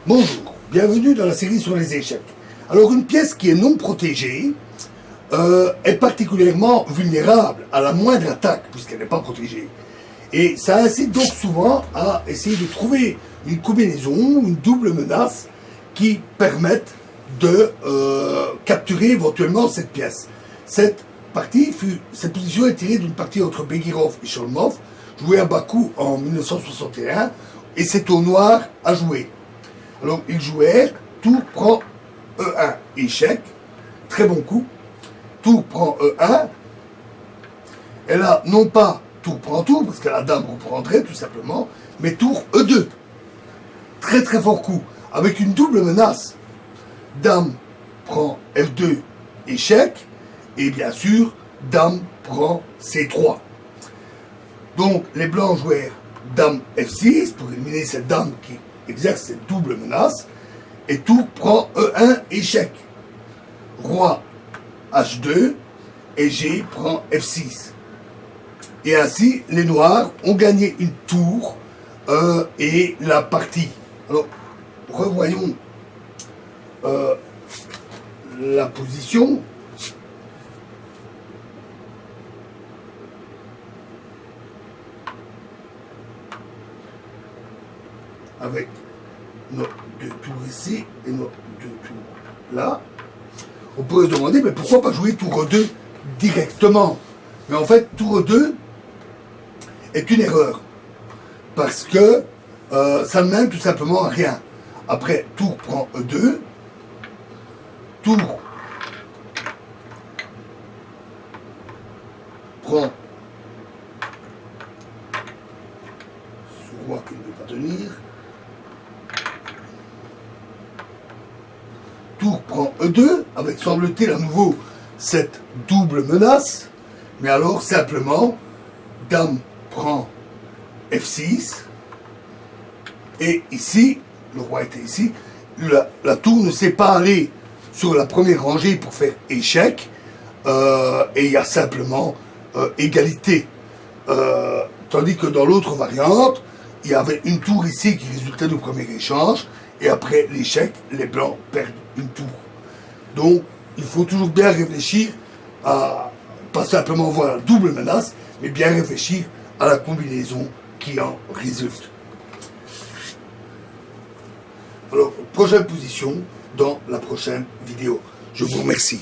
Bonjour, bienvenue dans la série sur les échecs. Alors une pièce qui est non protégée est particulièrement vulnérable à la moindre attaque puisqu'elle n'est pas protégée. Et ça incite donc souvent à essayer de trouver une combinaison, une double menace qui permette de capturer éventuellement cette pièce. Cette position est tirée d'une partie entre Begirov et Sholmov, jouée à Bakou en 1961, et c'est au noir à jouer. Alors il jouait, tour prend E1, échec, très bon coup, tour prend E1, et là, non pas tour prend tour, parce que la dame reprendrait tout simplement, mais tour E2. Très très fort coup, avec une double menace. Dame prend F2, échec, et bien sûr, dame prend C3. Donc les blancs jouèrent dame F6 pour éliminer cette dame qui exerce cette double menace, et tour prend E1, échec. Roi H2, et G prend F6. Et ainsi, les noirs ont gagné une tour et la partie. Alors, revoyons la position. Avec nos deux tours ici et nos deux tours là. On peut se demander, mais pourquoi pas jouer tour E2 directement? Mais en fait, tour E2 est une erreur. Parce que ça ne mène tout simplement à rien. Après, tour prend E2, tour prend ce roi qui ne peut pas tenir, tour prend E2, avec semble-t-il à nouveau cette double menace, mais alors simplement, dame prend F6, et ici, le roi était ici, la tour ne s'est pas allée sur la première rangée pour faire échec, et il y a simplement égalité. Tandis que dans l'autre variante, il y avait une tour ici qui résultait du premier échange, et après l'échec, les blancs perdent une tour. Donc, il faut toujours bien réfléchir à, pas simplement voir la double menace, mais bien réfléchir à la combinaison qui en résulte. Alors, prochaine position dans la prochaine vidéo. Je vous remercie.